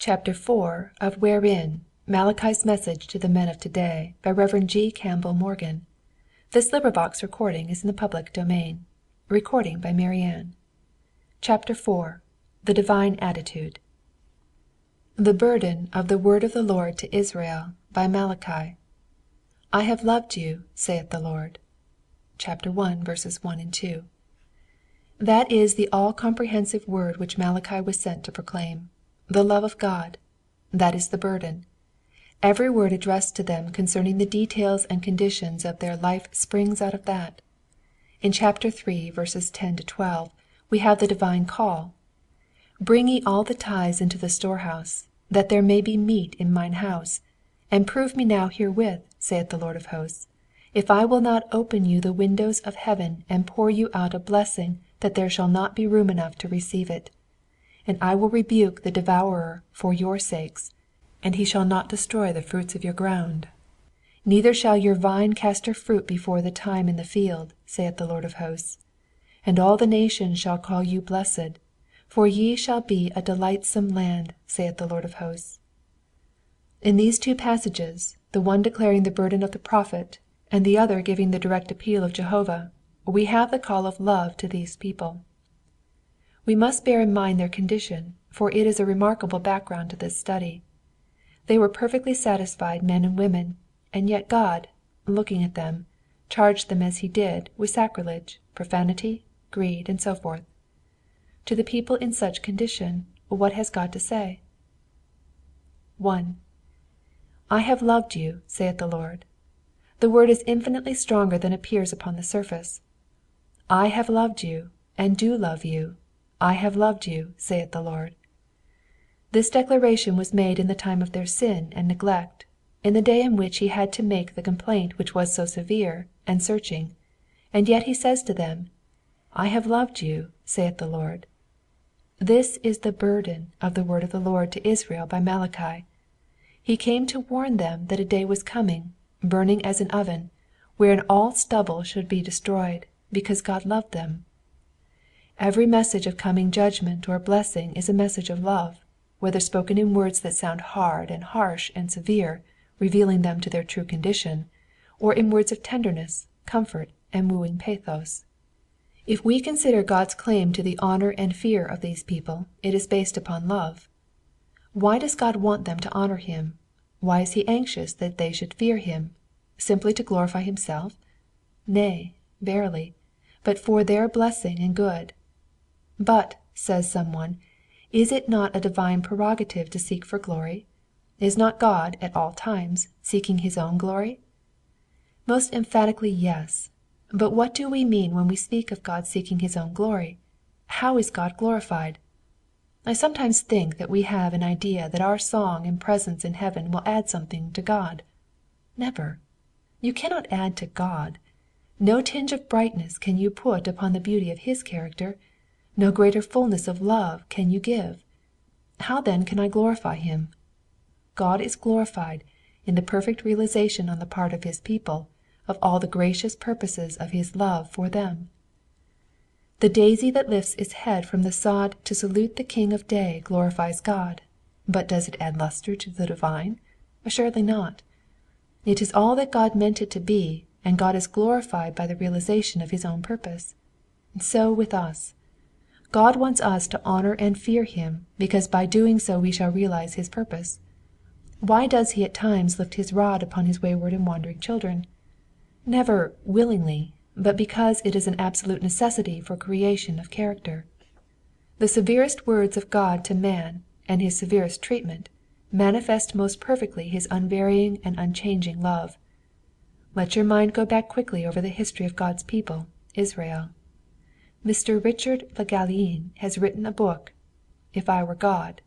Chapter 4 of Wherein, Malachi's Message to the Men of Today, by Rev. G. Campbell Morgan. This recording is in the public domain. Recording by Marianne. Chapter 4 The Divine Attitude. The burden of the word of the Lord to Israel, by Malachi. I have loved you, saith the Lord. Chapter 1, verses 1 and 2. That is the all-comprehensive word which Malachi was sent to proclaim. The love of God. That is the burden. Every word addressed to them concerning the details and conditions of their life springs out of that. In chapter 3, verses 10 to 12, we have the divine call. Bring ye all the tithes into the storehouse, that there may be meat in mine house. And prove me now herewith, saith the Lord of hosts, if I will not open you the windows of heaven, and pour you out a blessing, that there shall not be room enough to receive it. And I will rebuke the devourer for your sakes, and he shall not destroy the fruits of your ground. Neither shall your vine cast her fruit before the time in the field, saith the Lord of hosts. And all the nations shall call you blessed, for ye shall be a delightsome land, saith the Lord of hosts. In these two passages, the one declaring the burden of the prophet, and the other giving the direct appeal of Jehovah, we have the call of love to these people. We must bear in mind their condition, for it is a remarkable background to this study. They were perfectly satisfied men and women, and yet God, looking at them, charged them as he did with sacrilege, profanity, greed, and so forth. To the people in such condition, what has God to say? 1. I have loved you, saith the Lord. The word is infinitely stronger than appears upon the surface. I have loved you, and do love you. I have loved you, saith the Lord. This declaration was made in the time of their sin and neglect, in the day in which he had to make the complaint which was so severe and searching, and yet he says to them, I have loved you, saith the Lord. This is the burden of the word of the Lord to Israel by Malachi. He came to warn them that a day was coming, burning as an oven, wherein all stubble should be destroyed, because God loved them. Every message of coming judgment or blessing is a message of love, whether spoken in words that sound hard and harsh and severe, revealing them to their true condition, or in words of tenderness, comfort, and wooing pathos. If we consider God's claim to the honor and fear of these people, it is based upon love. Why does God want them to honor him? Why is he anxious that they should fear him? Simply to glorify himself? Nay, verily, but for their blessing and good. But, says someone, is it not a divine prerogative to seek for glory? Is not God, at all times, seeking his own glory? Most emphatically yes. But what do we mean when we speak of God seeking his own glory? How is God glorified? I sometimes think that we have an idea that our song and presence in heaven will add something to God. Never. You cannot add to God. No tinge of brightness can you put upon the beauty of his character. No greater fullness of love can you give. How then can I glorify him? God is glorified in the perfect realization on the part of his people of all the gracious purposes of his love for them. The daisy that lifts its head from the sod to salute the King of day glorifies God, but does it add luster to the divine? Assuredly not. It is all that God meant it to be, and God is glorified by the realization of his own purpose. So with us. God wants us to honor and fear him, because by doing so we shall realize his purpose. Why does he at times lift his rod upon his wayward and wandering children? Never willingly, but because it is an absolute necessity for creation of character. The severest words of God to man, and his severest treatment, manifest most perfectly his unvarying and unchanging love. Let your mind go back quickly over the history of God's people, Israel. Mr. Richard Le Gallienne has written a book, If I Were God.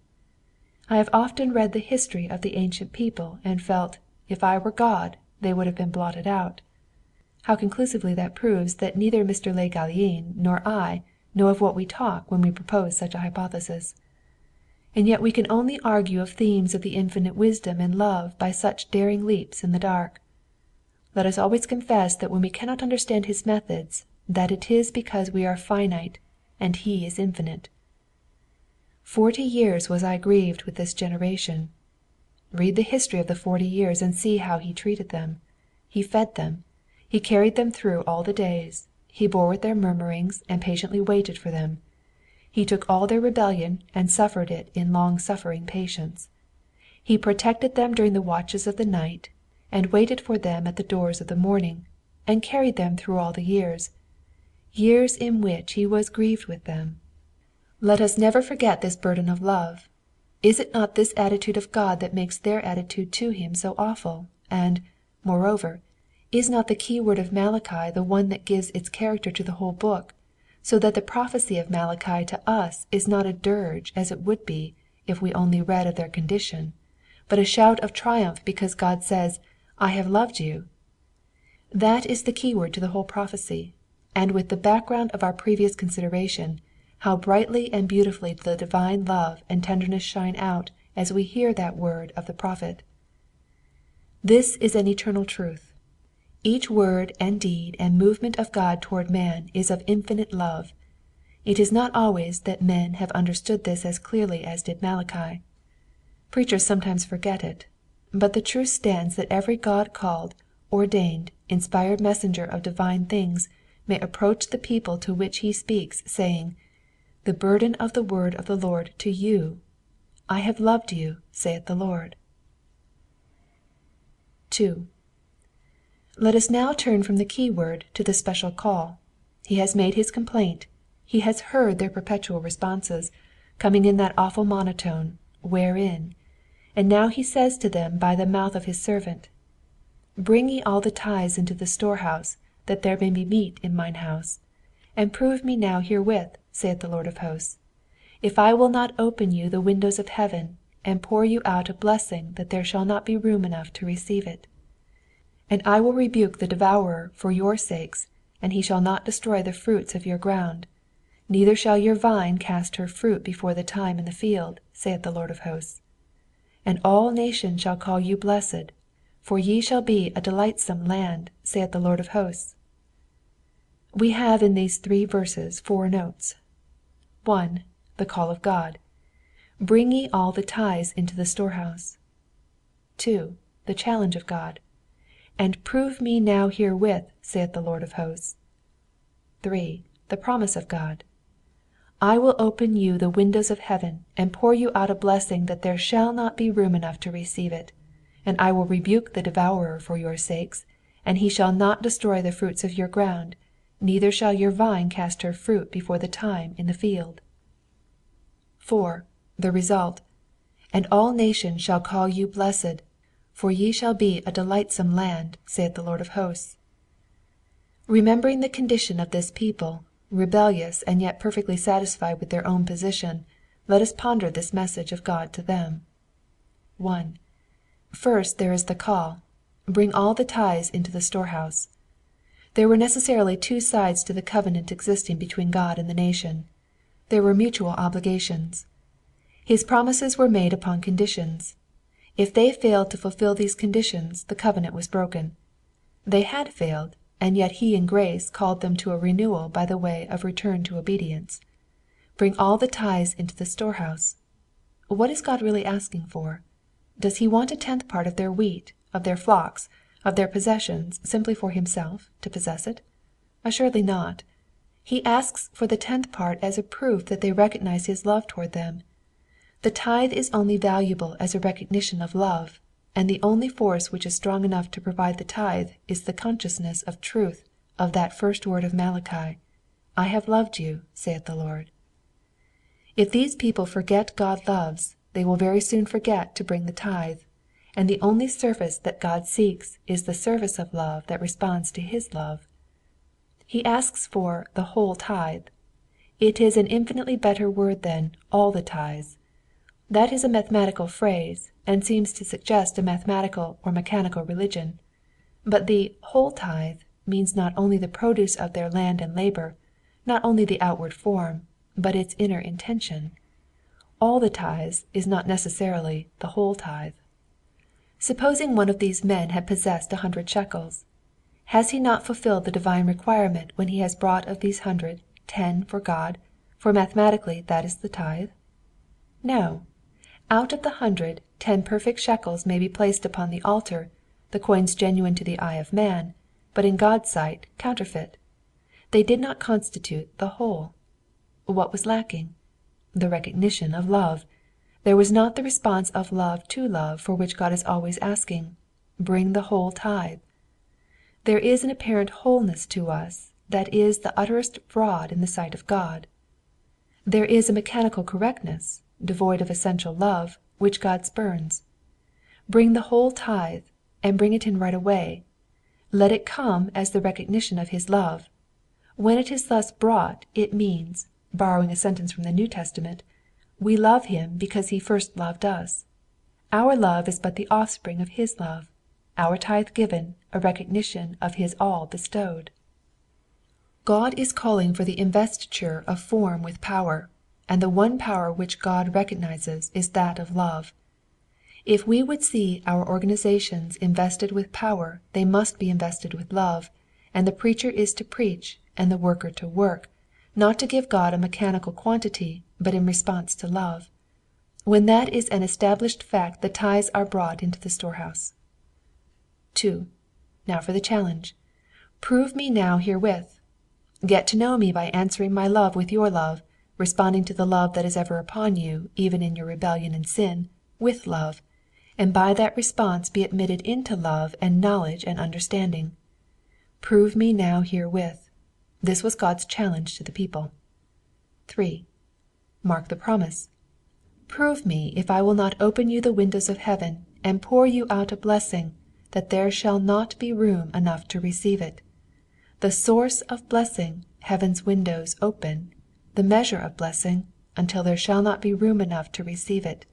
I have often read the history of the ancient people and felt, if I were God, they would have been blotted out. How conclusively that proves that neither Mr. Le Gallienne nor I know of what we talk when we propose such a hypothesis. And yet we can only argue of themes of the infinite wisdom and love by such daring leaps in the dark. Let us always confess that when we cannot understand his methods, that it is because we are finite and he is infinite. 40 years was I grieved with this generation. Read the history of the 40 years and see how he treated them. He fed them. He carried them through all the days. He bore with their murmurings and patiently waited for them. He took all their rebellion and suffered it in long-suffering patience. He protected them during the watches of the night, and waited for them at the doors of the morning, and carried them through all the years in which he was grieved with them. Let us never forget this burden of love. Is it not this attitude of God that makes their attitude to him so awful? And, moreover, is not the key word of Malachi the one that gives its character to the whole book, so that the prophecy of Malachi to us is not a dirge as it would be if we only read of their condition, but a shout of triumph because God says, I have loved you? That is the key word to the whole prophecy, and with the background of our previous consideration, how brightly and beautifully the divine love and tenderness shine out as we hear that word of the prophet. This is an eternal truth. Each word and deed and movement of God toward man is of infinite love. It is not always that men have understood this as clearly as did Malachi. Preachers sometimes forget it, but the truth stands that every God-called, ordained, inspired messenger of divine things may approach the people to which he speaks, saying, The burden of the word of the Lord to you. I have loved you, saith the Lord. 2. Let us now turn from the key word to the special call. He has made his complaint. He has heard their perpetual responses, coming in that awful monotone, Wherein? And now he says to them by the mouth of his servant, Bring ye all the tithes into the storehouse, that there may be meat in mine house. And prove me now herewith, saith the Lord of hosts, if I will not open you the windows of heaven, and pour you out a blessing that there shall not be room enough to receive it. And I will rebuke the devourer for your sakes, and he shall not destroy the fruits of your ground, neither shall your vine cast her fruit before the time in the field, saith the Lord of hosts. And all nations shall call you blessed, for ye shall be a delightsome land, saith the Lord of hosts. We have in these 3 verses 4 notes. 1. The call of God. Bring ye all the tithes into the storehouse. 2. The challenge of God. And prove me now herewith, saith the Lord of hosts. 3. The promise of God. I will open you the windows of heaven, and pour you out a blessing that there shall not be room enough to receive it. And I will rebuke the devourer for your sakes, and he shall not destroy the fruits of your ground, neither shall your vine cast her fruit before the time in the field. 4. The result. And all nations shall call you blessed, for ye shall be a delightsome land, saith the Lord of hosts. Remembering the condition of this people, rebellious and yet perfectly satisfied with their own position, let us ponder this message of God to them. 1. First there is the call, Bring all the tithes into the storehouse. There were necessarily 2 sides to the covenant existing between God and the nation. There were mutual obligations. His promises were made upon conditions. If they failed to fulfill these conditions, the covenant was broken. They had failed, and yet he in grace called them to a renewal by the way of return to obedience. Bring all the tithes into the storehouse. What is God really asking for? Does he want a 10th part of their wheat, of their flocks, of their possessions, simply for himself, to possess it? Assuredly not. He asks for the 10th part as a proof that they recognize his love toward them. The tithe is only valuable as a recognition of love, and the only force which is strong enough to provide the tithe is the consciousness of truth of that first word of Malachi, I have loved you, saith the Lord. If these people forget God loves, they will very soon forget to bring the tithe, and the only service that God seeks is the service of love that responds to his love. He asks for the whole tithe. It is an infinitely better word than all the tithes. That is a mathematical phrase, and seems to suggest a mathematical or mechanical religion. But the whole tithe means not only the produce of their land and labor, not only the outward form, but its inner intention. All the tithes is not necessarily the whole tithe. Supposing one of these men had possessed 100 shekels. Has he not fulfilled the divine requirement when he has brought of these 100, 10 for God, for mathematically that is the tithe? No. Out of the 100, 10 perfect shekels may be placed upon the altar, the coins genuine to the eye of man, but in God's sight counterfeit. They did not constitute the whole. What was lacking? The recognition of love. There was not the response of love to love for which God is always asking, "Bring the whole tithe." There is an apparent wholeness to us that is the utterest fraud in the sight of God. There is a mechanical correctness, devoid of essential love, which God spurns. Bring the whole tithe, and bring it in right away. Let it come as the recognition of his love. When it is thus brought, it means, borrowing a sentence from the New Testament, we love him because he first loved us. Our love is but the offspring of his love. Our tithe given, a recognition of his all bestowed. God is calling for the investiture of form with power, and the one power which God recognizes is that of love. If we would see our organizations invested with power, they must be invested with love, and the preacher is to preach, and the worker to work, not to give God a mechanical quantity, but in response to love. When that is an established fact the tithes are brought into the storehouse. 2. Now for the challenge. Prove me now herewith. Get to know me by answering my love with your love, responding to the love that is ever upon you, even in your rebellion and sin, with love, and by that response be admitted into love and knowledge and understanding. Prove me now herewith. This was God's challenge to the people. 3. Mark the promise. Prove me if I will not open you the windows of heaven and pour you out a blessing, that there shall not be room enough to receive it. The source of blessing, heaven's windows open, the measure of blessing, until there shall not be room enough to receive it.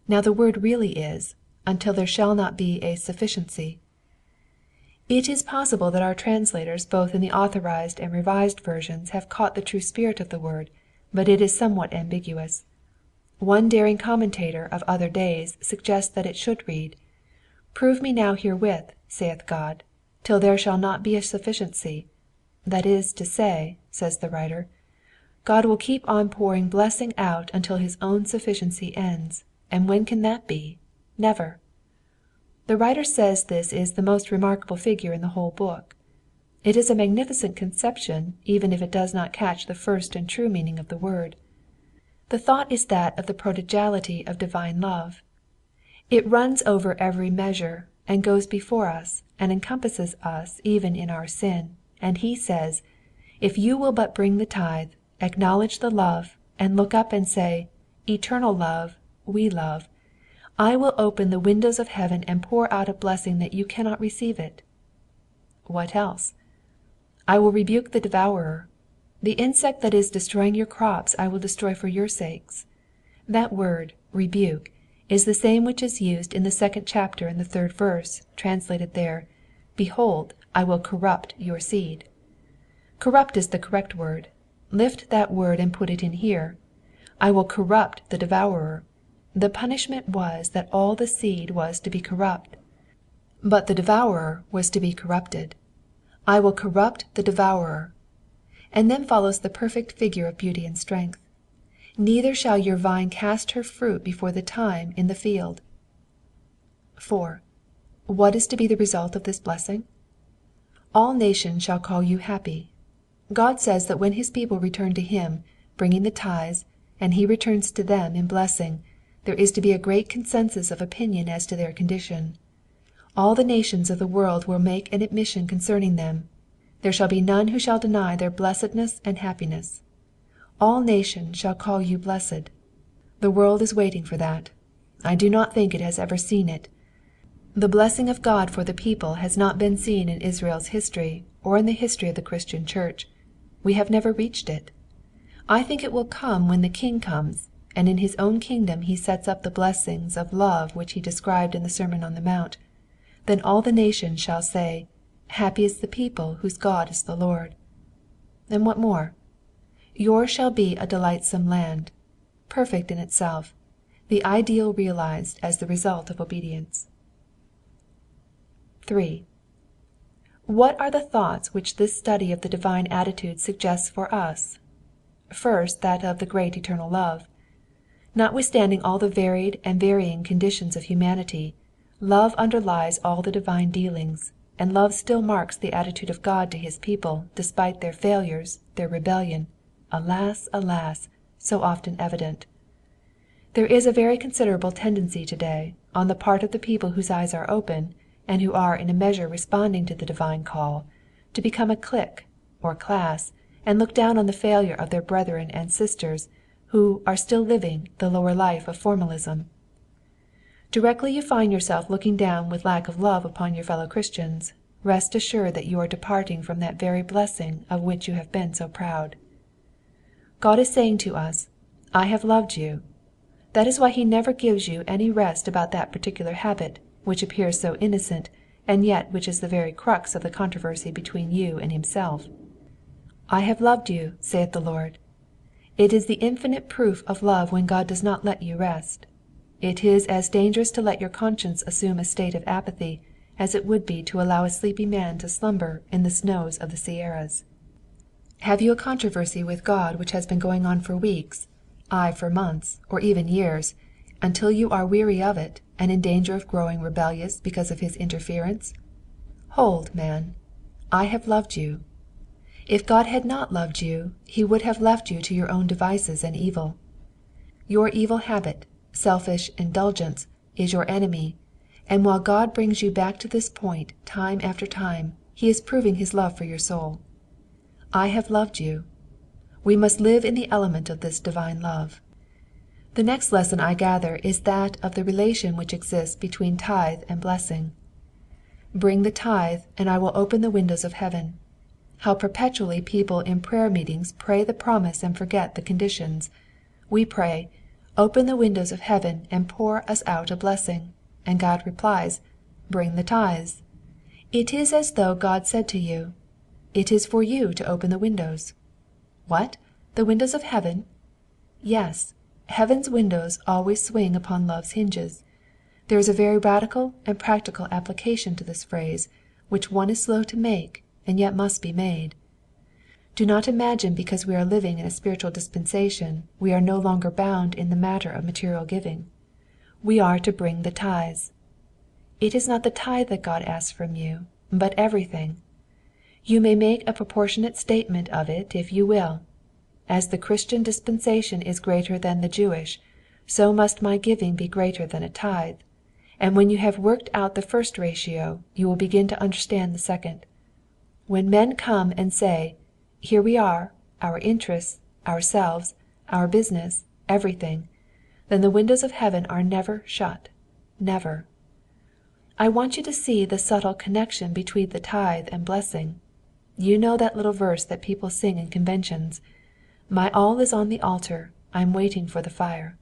Now the word really is, until there shall not be a sufficiency. It is possible that our translators both in the authorized and revised versions have caught the true spirit of the word, but it is somewhat ambiguous. One daring commentator of other days suggests that it should read, "Prove me now herewith, saith God, till there shall not be a sufficiency." That is to say, says the writer, God will keep on pouring blessing out until his own sufficiency ends, and when can that be? Never. The writer says this is the most remarkable figure in the whole book. It is a magnificent conception, even if it does not catch the first and true meaning of the word. The thought is that of the prodigality of divine love. It runs over every measure, and goes before us, and encompasses us even in our sin, and he says, if you will but bring the tithe, acknowledge the love, and look up and say, "Eternal love, we love," I will open the windows of heaven and pour out a blessing that you cannot receive it. What else? I will rebuke the devourer. The insect that is destroying your crops I will destroy for your sakes. That word, rebuke, is the same which is used in the 2nd chapter and the 3rd verse, translated there, "Behold, I will corrupt your seed." Corrupt is the correct word. Lift that word and put it in here. I will corrupt the devourer. The punishment was that all the seed was to be corrupt, but the devourer was to be corrupted. I will corrupt the devourer. And then follows the perfect figure of beauty and strength. Neither shall your vine cast her fruit before the time in the field. 4. What is to be the result of this blessing? All nations shall call you happy. God says that when his people return to him, bringing the tithes, and he returns to them in blessing, there is to be a great consensus of opinion as to their condition. All the nations of the world will make an admission concerning them. There shall be none who shall deny their blessedness and happiness. All nations shall call you blessed. The world is waiting for that. I do not think it has ever seen it. The blessing of God for the people has not been seen in Israel's history or in the history of the Christian church. We have never reached it. I think it will come when the King comes, and in his own kingdom he sets up the blessings of love which he described in the Sermon on the Mount. Then all the nations shall say, "Happy is the people whose God is the Lord." And what more? Yours shall be a delightsome land, perfect in itself, the ideal realized as the result of obedience. 3. What are the thoughts which this study of the divine attitude suggests for us? First, that of the great eternal love. Notwithstanding all the varied and varying conditions of humanity, love underlies all the divine dealings, and love still marks the attitude of God to his people despite their failures, their rebellion, alas, alas, so often evident. There is a very considerable tendency to-day, on the part of the people whose eyes are open, and who are in a measure responding to the divine call, to become a clique, or class, and look down on the failure of their brethren and sisters who are still living the lower life of formalism. Directly you find yourself looking down with lack of love upon your fellow Christians, rest assured that you are departing from that very blessing of which you have been so proud. God is saying to us, I have loved you. That is why he never gives you any rest about that particular habit, which appears so innocent, and yet which is the very crux of the controversy between you and himself. I have loved you, saith the Lord. It is the infinite proof of love when God does not let you rest. It is as dangerous to let your conscience assume a state of apathy as it would be to allow a sleepy man to slumber in the snows of the Sierras. Have you a controversy with God which has been going on for weeks, aye for months, or even years, until you are weary of it and in danger of growing rebellious because of his interference? Hold, man, I have loved you. If God had not loved you, he would have left you to your own devices and evil. Your evil habit, selfish indulgence, is your enemy, and while God brings you back to this point time after time, he is proving his love for your soul. I have loved you. We must live in the element of this divine love. The next lesson I gather is that of the relation which exists between tithe and blessing. Bring the tithe, and I will open the windows of heaven. How perpetually people in prayer meetings pray the promise and forget the conditions. We pray, open the windows of heaven and pour us out a blessing. And God replies, bring the tithes. It is as though God said to you, it is for you to open the windows. What? The windows of heaven? Yes, heaven's windows always swing upon love's hinges. There is a very radical and practical application to this phrase, which one is slow to make, and yet must be made. Do not imagine because we are living in a spiritual dispensation we are no longer bound in the matter of material giving. We are to bring the tithes. It is not the tithe that God asks from you, but everything. You may make a proportionate statement of it if you will. As the Christian dispensation is greater than the Jewish, so must my giving be greater than a tithe, and when you have worked out the first ratio you will begin to understand the second. When men come and say, here we are, our interests, ourselves, our business, everything, then the windows of heaven are never shut, never. I want you to see the subtle connection between the tithe and blessing. You know that little verse that people sing in conventions, my all is on the altar, I'm waiting for the fire.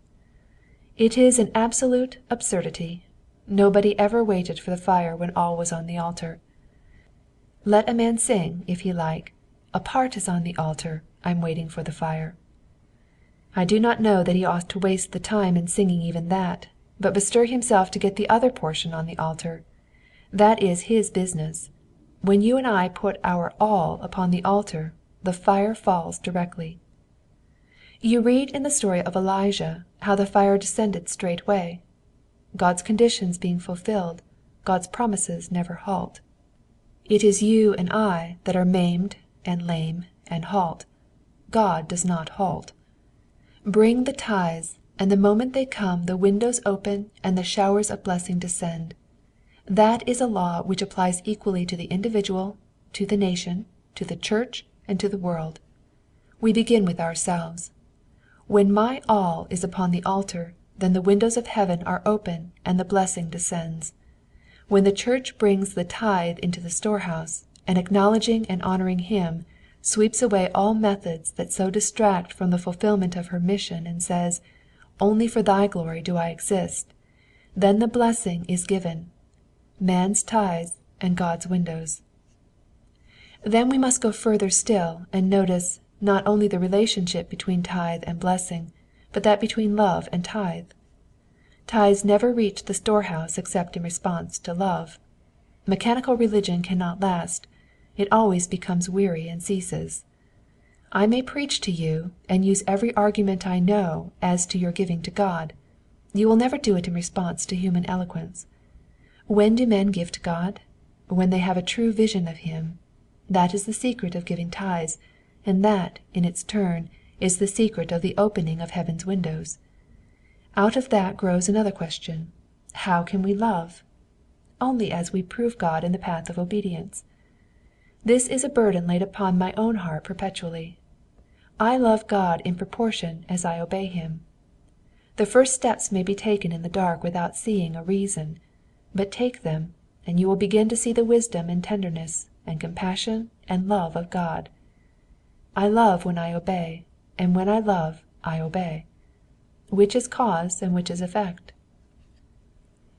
It is an absolute absurdity. Nobody ever waited for the fire when all was on the altar. Let a man sing, if he like, a part is on the altar, I'm waiting for the fire. I do not know that he ought to waste the time in singing even that, but bestir himself to get the other portion on the altar. That is his business. When you and I put our all upon the altar, the fire falls directly. You read in the story of Elijah how the fire descended straightway. God's conditions being fulfilled, God's promises never halt. It is you and I that are maimed and lame and halt. God does not halt. Bring the tithes, and the moment they come the windows open and the showers of blessing descend. That is a law which applies equally to the individual, to the nation, to the church, and to the world. We begin with ourselves. When my all is upon the altar, then the windows of heaven are open and the blessing descends. When the church brings the tithe into the storehouse, and acknowledging and honoring him, sweeps away all methods that so distract from the fulfillment of her mission and says, only for thy glory do I exist, then the blessing is given, man's tithes and God's windows. Then we must go further still and notice not only the relationship between tithe and blessing, but that between love and tithe. Tithes never reach the storehouse except in response to love. Mechanical religion cannot last. It always becomes weary and ceases. I may preach to you, and use every argument I know as to your giving to God. You will never do it in response to human eloquence. When do men give to God? When they have a true vision of Him. That is the secret of giving tithes, and that, in its turn, is the secret of the opening of heaven's windows. Out of that grows another question. How can we love? Only as we prove God in the path of obedience. This is a burden laid upon my own heart perpetually. I love God in proportion as I obey Him. The first steps may be taken in the dark without seeing a reason, but take them, and you will begin to see the wisdom and tenderness, and compassion and love of God. I love when I obey, and when I love, I obey. Which is cause and which is effect?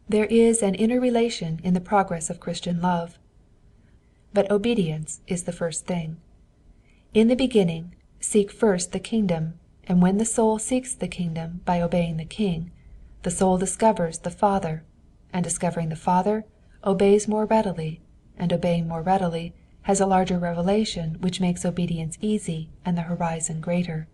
There is an inner relation in the progress of Christian love. But obedience is the first thing. In the beginning, seek first the kingdom, and when the soul seeks the kingdom by obeying the King, the soul discovers the Father, and discovering the Father, obeys more readily, and obeying more readily, has a larger revelation which makes obedience easy and the horizon greater.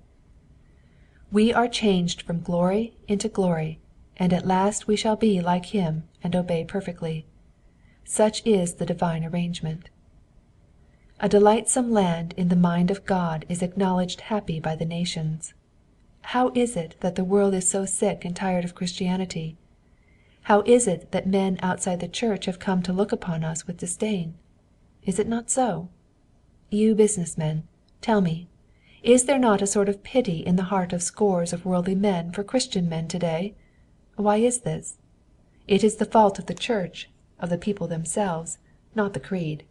We are changed from glory into glory, and at last we shall be like Him and obey perfectly. Such is the divine arrangement. A delightsome land in the mind of God is acknowledged happy by the nations. How is it that the world is so sick and tired of Christianity? How is it that men outside the church have come to look upon us with disdain? Is it not so? You business men, tell me, is there not a sort of pity in the heart of scores of worldly men for Christian men today? Why is this? It is the fault of the church, of the people themselves, not the creed.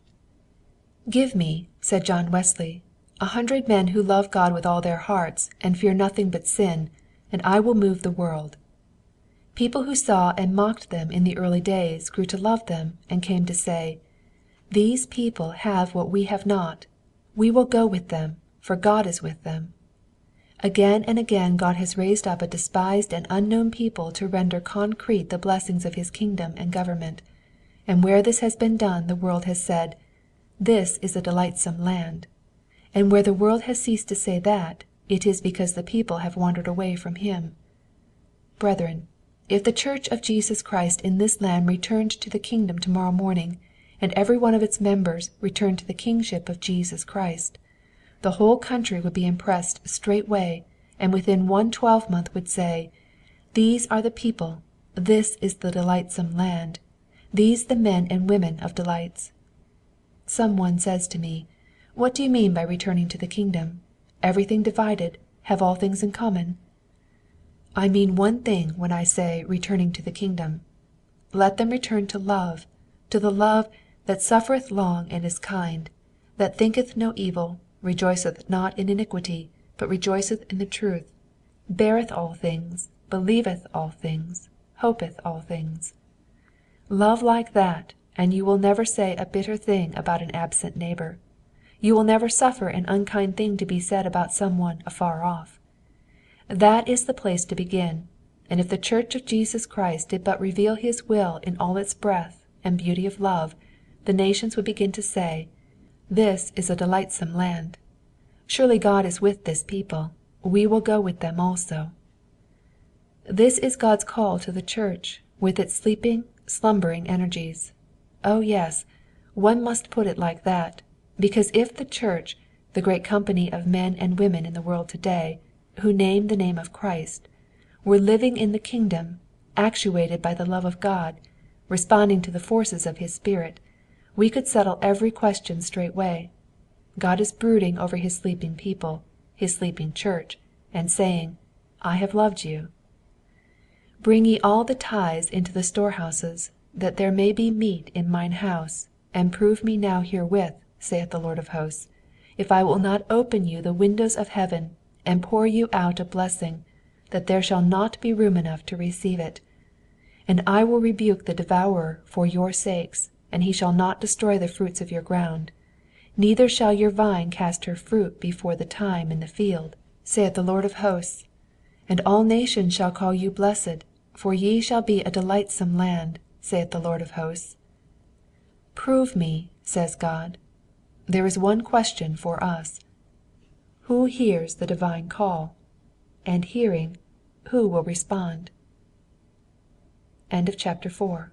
Give me, said John Wesley, 100 men who love God with all their hearts and fear nothing but sin, and I will move the world. People who saw and mocked them in the early days grew to love them and came to say, "These people have what we have not. We will go with them, for God is with them." Again and again God has raised up a despised and unknown people to render concrete the blessings of His kingdom and government, and where this has been done the world has said, "This is a delightsome land." And where the world has ceased to say that, it is because the people have wandered away from Him. Brethren, if the Church of Jesus Christ in this land returned to the kingdom tomorrow morning, and every one of its members returned to the kingship of Jesus Christ, the whole country would be impressed straightway, and within 1 12-month would say, "These are the people, this is the delightsome land, these the men and women of delights." Some one says to me, "What do you mean by returning to the kingdom? Everything divided, have all things in common?" I mean one thing when I say returning to the kingdom. Let them return to the love that suffereth long and is kind, that thinketh no evil, rejoiceth not in iniquity, but rejoiceth in the truth, beareth all things, believeth all things, hopeth all things. Love like that, and you will never say a bitter thing about an absent neighbor. You will never suffer an unkind thing to be said about some one afar off. That is the place to begin, and if the Church of Jesus Christ did but reveal His will in all its breadth and beauty of love, the nations would begin to say, "This is a delightsome land. Surely God is with this people. We will go with them also." This is God's call to the Church, with its sleeping, slumbering energies. Oh yes, one must put it like that, because if the Church, the great company of men and women in the world today, who name the name of Christ, were living in the kingdom, actuated by the love of God, responding to the forces of His Spirit, we could settle every question straightway. God is brooding over His sleeping people, His sleeping church, and saying, "I have loved you." "Bring ye all the tithes into the storehouses, that there may be meat in mine house, and prove me now herewith, saith the Lord of hosts, if I will not open you the windows of heaven, and pour you out a blessing, that there shall not be room enough to receive it. And I will rebuke the devourer for your sakes, and he shall not destroy the fruits of your ground. Neither shall your vine cast her fruit before the time in the field, saith the Lord of hosts. And all nations shall call you blessed, for ye shall be a delightsome land, saith the Lord of hosts. Prove me, says God. There is one question for us. Who hears the divine call? And hearing, who will respond? Chapter 5.